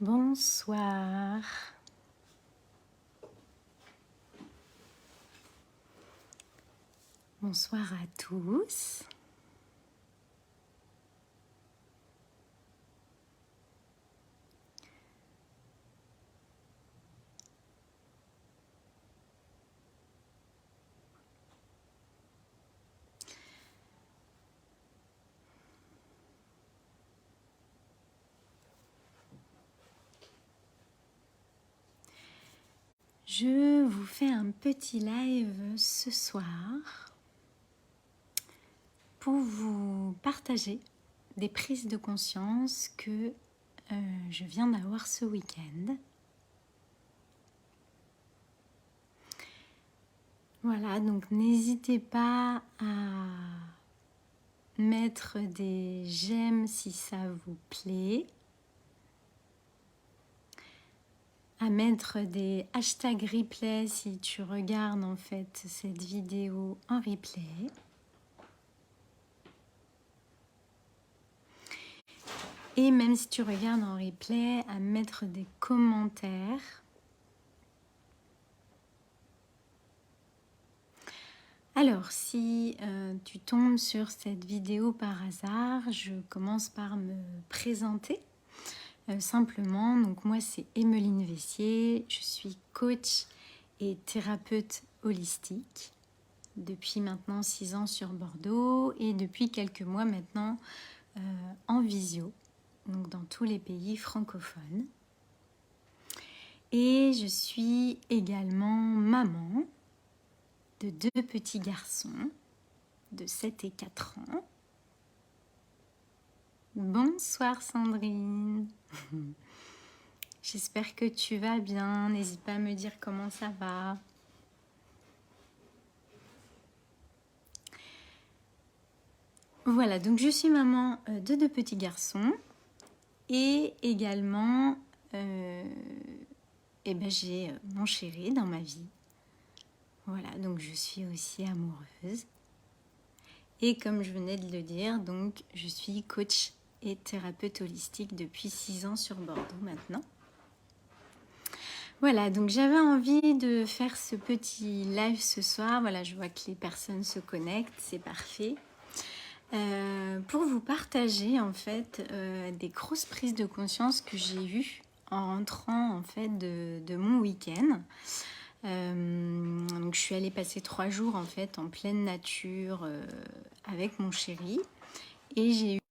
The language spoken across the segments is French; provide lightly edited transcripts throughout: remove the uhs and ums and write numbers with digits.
Bonsoir. Bonsoir à tous. Je vous fais un petit live ce soir pour vous partager des prises de conscience que je viens d'avoir ce week-end. Voilà, donc n'hésitez pas à mettre des j'aime si ça vous plaît, à mettre des hashtags replay si tu regardes en fait cette vidéo en replay. Et même si tu regardes en replay, à mettre des commentaires. Alors, si tu tombes sur cette vidéo par hasard, je commence par me présenter. Simplement, donc moi c'est Emmeline Vessier, je suis coach et thérapeute holistique depuis maintenant 6 ans sur Bordeaux et depuis quelques mois maintenant en visio, donc dans tous les pays francophones. Et je suis également maman de 2 petits garçons de 7 et 4 ans. Bonsoir Sandrine. J'espère que tu vas bien. N'hésite pas à me dire comment ça va. Voilà, donc je suis maman de 2 petits garçons. Et également, j'ai mon chéri dans ma vie. Voilà, donc je suis aussi amoureuse. Et comme je venais de le dire, donc je suis coach et thérapeute holistique depuis 6 ans sur Bordeaux maintenant. Voilà, donc j'avais envie de faire ce petit live ce soir. Voilà, je vois que les personnes se connectent, c'est parfait. Pour vous partager en fait des grosses prises de conscience que j'ai eues en rentrant en fait de mon week-end. Donc je suis allée passer 3 jours en fait en pleine nature avec mon chéri et j'ai eu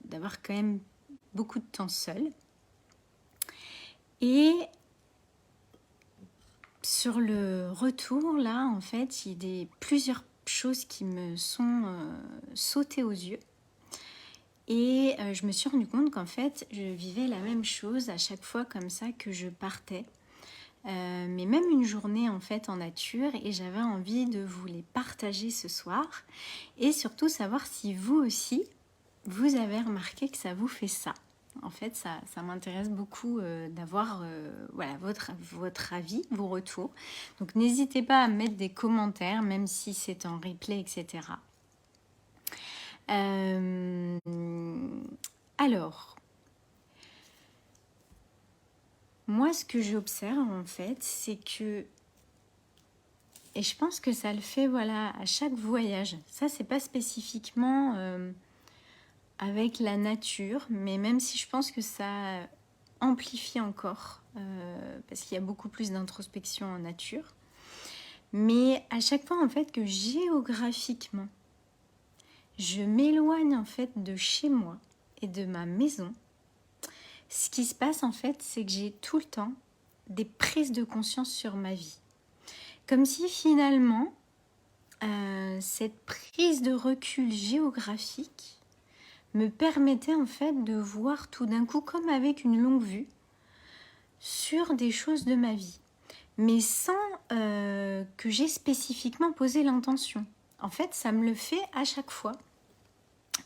d'avoir quand même beaucoup de temps seule. Et sur le retour là en fait il y a plusieurs choses qui me sont sautées aux yeux. Et je me suis rendu compte qu'en fait, je vivais la même chose à chaque fois comme ça que je partais. Mais même une journée en fait en nature, et j'avais envie de vous les partager ce soir. Et surtout savoir si vous aussi, vous avez remarqué que ça vous fait ça. En fait, ça m'intéresse beaucoup d'avoir voilà, votre avis, vos retours. Donc n'hésitez pas à mettre des commentaires, même si c'est en replay, etc. Alors, moi ce que j'observe en fait, c'est que, et je pense que ça le fait voilà, à chaque voyage, ça c'est pas spécifiquement avec la nature, mais même si je pense que ça amplifie encore, parce qu'il y a beaucoup plus d'introspection en nature, mais à chaque fois en fait que géographiquement, je m'éloigne en fait de chez moi et de ma maison, ce qui se passe en fait, c'est que j'ai tout le temps des prises de conscience sur ma vie. Comme si finalement, cette prise de recul géographique me permettait en fait de voir tout d'un coup, comme avec une longue vue, sur des choses de ma vie. Mais sans que j'ai spécifiquement posé l'intention. En fait, ça me le fait à chaque fois.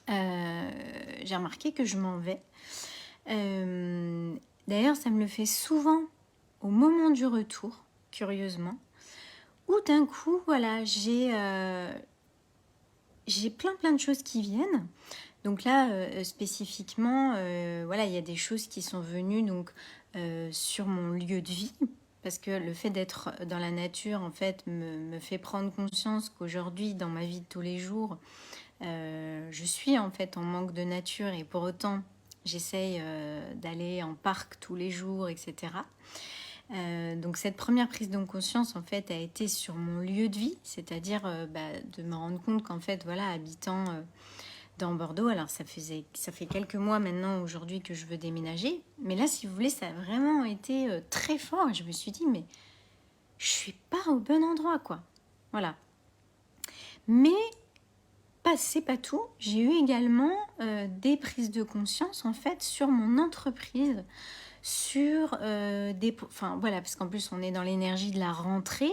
J'ai remarqué que je m'en vais. D'ailleurs, ça me le fait souvent au moment du retour, curieusement, où d'un coup, voilà, j'ai plein de choses qui viennent. Donc là, spécifiquement, voilà, il y a des choses qui sont venues donc sur mon lieu de vie, parce que le fait d'être dans la nature, en fait, me fait prendre conscience qu'aujourd'hui, dans ma vie de tous les jours, je suis en fait en manque de nature et pour autant, j'essaye d'aller en parc tous les jours, etc. Donc cette première prise de conscience en fait a été sur mon lieu de vie, c'est-à-dire de me rendre compte qu'en fait voilà, habitant dans Bordeaux, alors ça fait quelques mois maintenant aujourd'hui que je veux déménager, mais là si vous voulez ça a vraiment été très fort. Je me suis dit mais je suis pas au bon endroit quoi, voilà. Mais c'est pas tout, j'ai eu également des prises de conscience en fait sur mon entreprise, sur enfin voilà, parce qu'en plus on est dans l'énergie de la rentrée,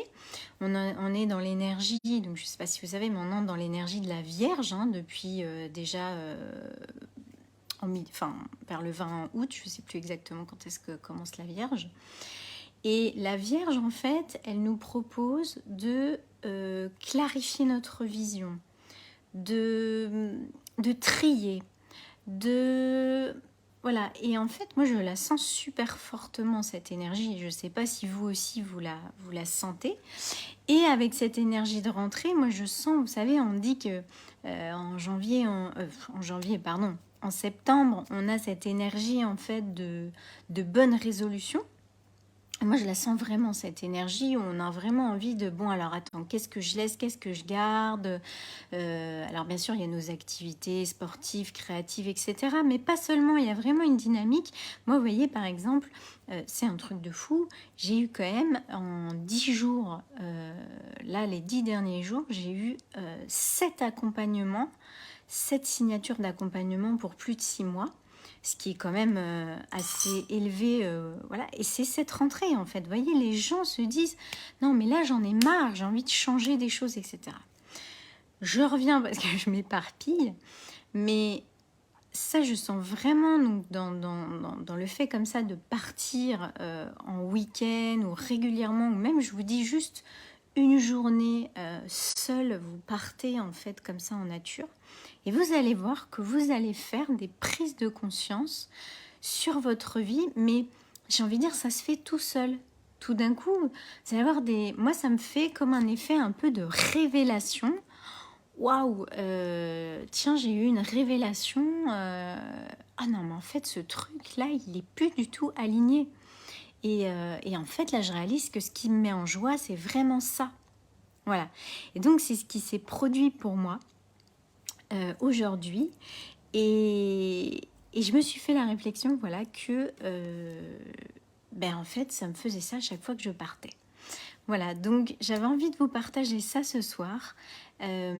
on est dans l'énergie, donc je sais pas si vous savez, mais on entre dans l'énergie de la Vierge hein, depuis déjà enfin, vers le 20 août, je sais plus exactement quand est-ce que commence la Vierge. Et la Vierge en fait, elle nous propose de clarifier notre vision, de trier, voilà. Et en fait, moi, je la sens super fortement, cette énergie. Je ne sais pas si vous aussi, vous la sentez. Et avec cette énergie de rentrée, moi, je sens, vous savez, on dit que en septembre, on a cette énergie, en fait, de bonne résolution. Moi, je la sens vraiment, cette énergie, où on a vraiment envie de, bon, alors attends, qu'est-ce que je laisse, qu'est-ce que je garde alors, bien sûr, il y a nos activités sportives, créatives, etc. Mais pas seulement, il y a vraiment une dynamique. Moi, vous voyez, par exemple, c'est un truc de fou. J'ai eu quand même, en 10 jours, là, les 10 derniers jours, j'ai eu 7 accompagnements, 7 signatures d'accompagnement pour plus de 6 mois. Ce qui est quand même assez élevé, voilà. Et c'est cette rentrée, en fait. Vous voyez, les gens se disent, non, mais là, j'en ai marre, j'ai envie de changer des choses, etc. Je reviens parce que je m'éparpille, mais ça, je sens vraiment donc, dans le fait comme ça de partir en week-end ou régulièrement, ou même, je vous dis, juste une journée seule, vous partez en fait comme ça en nature, et vous allez voir que vous allez faire des prises de conscience sur votre vie, mais j'ai envie de dire, ça se fait tout seul. Tout d'un coup, vous allez avoir des... Moi, ça me fait comme un effet un peu de révélation. Waouh, tiens, j'ai eu une révélation. Ah non, mais en fait, ce truc-là, il n'est plus du tout aligné. Et en fait, là, je réalise que ce qui me met en joie, c'est vraiment ça. Voilà. Et donc, c'est ce qui s'est produit pour moi aujourd'hui. Et je me suis fait la réflexion, voilà, que en fait, ça me faisait ça à chaque fois que je partais. Voilà, donc j'avais envie de vous partager ça ce soir. Et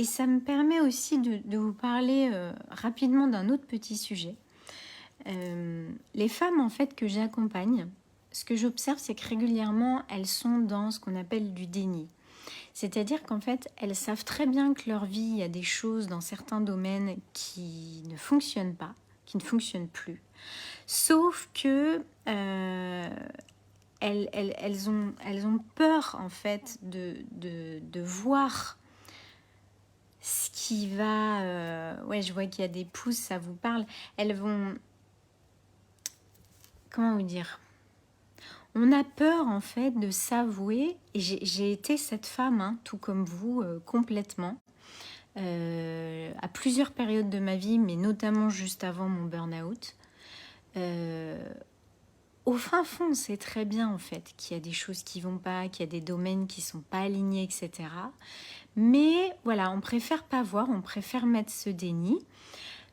ça me permet aussi de vous parler rapidement d'un autre petit sujet. Les femmes en fait que j'accompagne, ce que j'observe, c'est que régulièrement, elles sont dans ce qu'on appelle du déni. C'est-à-dire qu'en fait, elles savent très bien que leur vie, il y a des choses dans certains domaines qui ne fonctionnent pas, qui ne fonctionnent plus. Sauf que elles ont peur en fait de voir ce qui va... ouais, je vois qu'il y a des pouces, ça vous parle. Elles vont... Comment vous dire ? On a peur en fait de s'avouer, et j'ai été cette femme, hein, tout comme vous, complètement, à plusieurs périodes de ma vie, mais notamment juste avant mon burn-out. Au fin fond, on sait très bien en fait qu'il y a des choses qui vont pas, qu'il y a des domaines qui sont pas alignés, etc. Mais voilà, on préfère pas voir, on préfère mettre ce déni.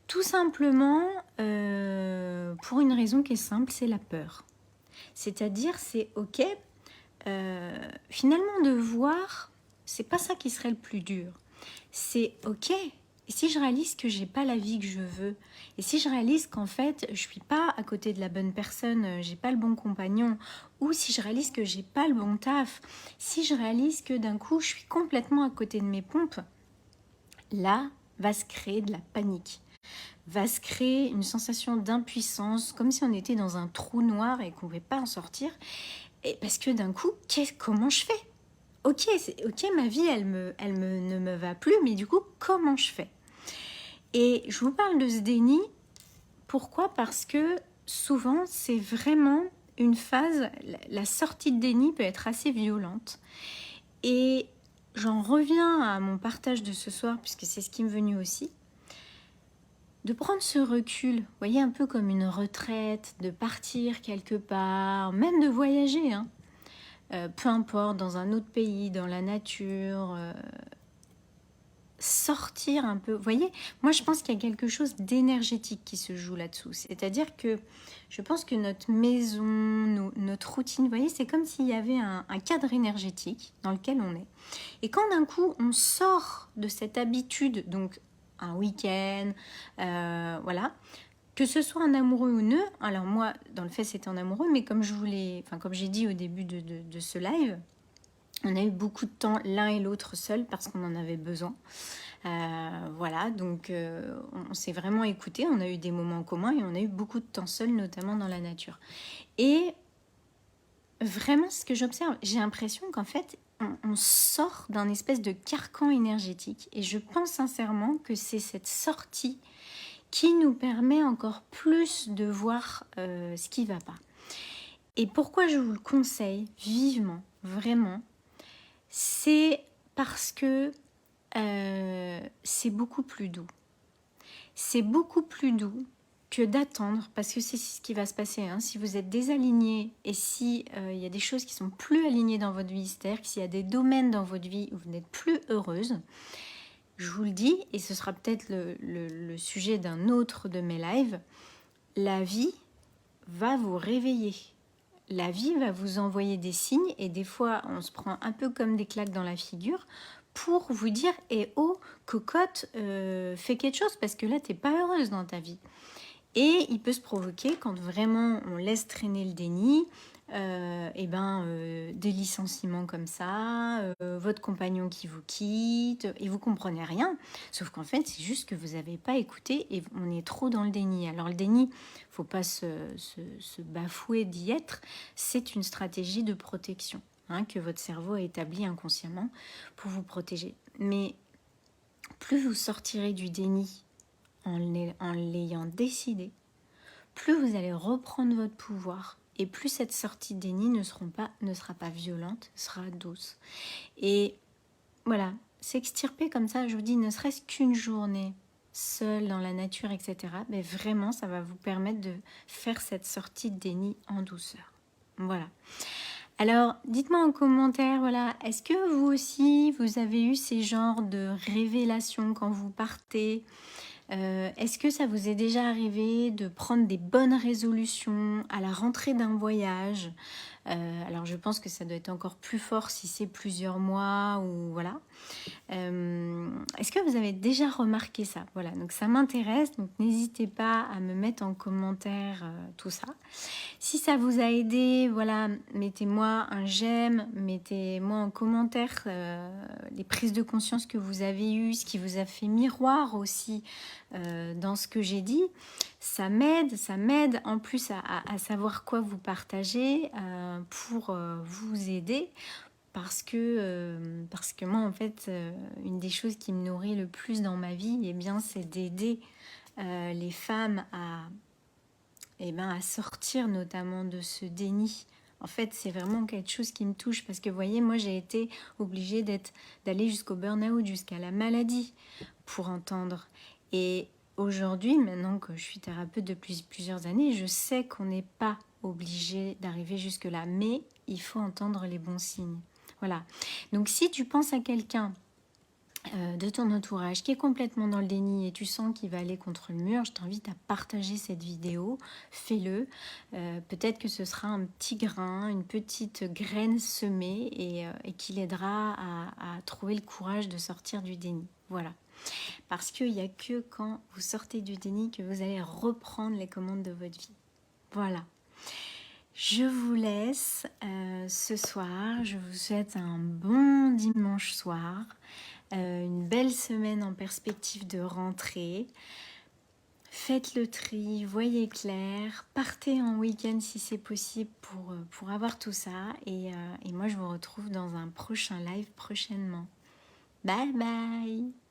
Tout simplement pour une raison qui est simple, c'est la peur. C'est-à-dire, c'est ok, finalement de voir, c'est pas ça qui serait le plus dur. C'est ok, et si je réalise que j'ai pas la vie que je veux, et si je réalise qu'en fait je suis pas à côté de la bonne personne, j'ai pas le bon compagnon, ou si je réalise que j'ai pas le bon taf, si je réalise que d'un coup je suis complètement à côté de mes pompes, là va se créer de la panique, va se créer une sensation d'impuissance, comme si on était dans un trou noir et qu'on ne pouvait pas en sortir. Et parce que d'un coup, comment je fais ? Ok, ma vie, ne me va plus, mais du coup, comment je fais ? Et je vous parle de ce déni, pourquoi? Parce que souvent, c'est vraiment une phase, la sortie de déni peut être assez violente. Et j'en reviens à mon partage de ce soir, puisque c'est ce qui m'est venu aussi, de prendre ce recul, vous voyez, un peu comme une retraite, de partir quelque part, même de voyager, hein. Peu importe, dans un autre pays, dans la nature, sortir un peu. Vous voyez, moi je pense qu'il y a quelque chose d'énergétique qui se joue là-dessous. C'est-à-dire que je pense que notre maison, notre routine, vous voyez, c'est comme s'il y avait un cadre énergétique dans lequel on est. Et quand d'un coup on sort de cette habitude, donc un week-end, voilà, que ce soit un amoureux ou non, alors moi dans le fait c'était un amoureux, mais comme comme j'ai dit au début de ce live, on a eu beaucoup de temps l'un et l'autre seuls parce qu'on en avait besoin. Voilà, donc on s'est vraiment écoutés, on a eu des moments communs et on a eu beaucoup de temps seuls, notamment dans la nature. Et vraiment, ce que j'observe, j'ai l'impression qu'en fait, on sort d'un espèce de carcan énergétique. Et je pense sincèrement que c'est cette sortie qui nous permet encore plus de voir ce qui ne va pas. Et pourquoi je vous le conseille vivement, vraiment, c'est parce que c'est beaucoup plus doux. C'est beaucoup plus doux que d'attendre, parce que c'est ce qui va se passer, hein. Si vous êtes désaligné et si il y a des choses qui sont plus alignées dans votre vie, c'est-à-dire que s'il y a des domaines dans votre vie où vous n'êtes plus heureuse, je vous le dis, et ce sera peut-être le sujet d'un autre de mes lives, la vie va vous réveiller. La vie va vous envoyer des signes et des fois on se prend un peu comme des claques dans la figure pour vous dire eh oh cocotte, fais quelque chose parce que là t'es pas heureuse dans ta vie. Et il peut se provoquer quand vraiment on laisse traîner le déni, des licenciements comme ça, votre compagnon qui vous quitte et vous comprenez rien. Sauf qu'en fait c'est juste que vous n'avez pas écouté et on est trop dans le déni. Alors le déni, faut pas se bafouer d'y être, c'est une stratégie de protection, hein, que votre cerveau a établi inconsciemment pour vous protéger. Mais plus vous sortirez du déni en l'ayant décidé, plus vous allez reprendre votre pouvoir et plus cette sortie de déni ne sera pas violente, sera douce. Et voilà, s'extirper comme ça, je vous dis, ne serait-ce qu'une journée seule dans la nature, etc., mais vraiment, ça va vous permettre de faire cette sortie de déni en douceur. Voilà. Alors, dites-moi en commentaire, voilà, est-ce que vous aussi, vous avez eu ces genres de révélations quand vous partez ? Est-ce que ça vous est déjà arrivé de prendre des bonnes résolutions à la rentrée d'un voyage ? Alors, je pense que ça doit être encore plus fort si c'est plusieurs mois ou voilà. Est-ce que vous avez déjà remarqué ça? Voilà, donc ça m'intéresse, donc n'hésitez pas à me mettre en commentaire tout ça. Si ça vous a aidé, voilà, mettez-moi un j'aime, mettez-moi en commentaire les prises de conscience que vous avez eues, ce qui vous a fait miroir aussi dans ce que j'ai dit. Ça m'aide en plus à savoir quoi vous partager pour vous aider. Parce que moi, en fait, une des choses qui me nourrit le plus dans ma vie, eh bien, c'est d'aider les femmes à sortir notamment de ce déni. En fait, c'est vraiment quelque chose qui me touche parce que, vous voyez, moi, j'ai été obligée d'aller jusqu'au burn-out, jusqu'à la maladie pour entendre. Et aujourd'hui, maintenant que je suis thérapeute depuis plusieurs années, je sais qu'on n'est pas obligé d'arriver jusque-là, mais il faut entendre les bons signes. Voilà. Donc si tu penses à quelqu'un de ton entourage qui est complètement dans le déni et tu sens qu'il va aller contre le mur, je t'invite à partager cette vidéo, fais-le. Peut-être que ce sera un petit grain, une petite graine semée et qui l'aidera à trouver le courage de sortir du déni. Voilà. Parce qu'il n'y a que quand vous sortez du déni que vous allez reprendre les commandes de votre vie. Voilà. Je vous laisse ce soir. Je vous souhaite un bon dimanche soir, une belle semaine en perspective de rentrée. Faites le tri, voyez clair, partez en week-end si c'est possible pour avoir tout ça. Et moi, je vous retrouve dans un prochain live prochainement. Bye bye!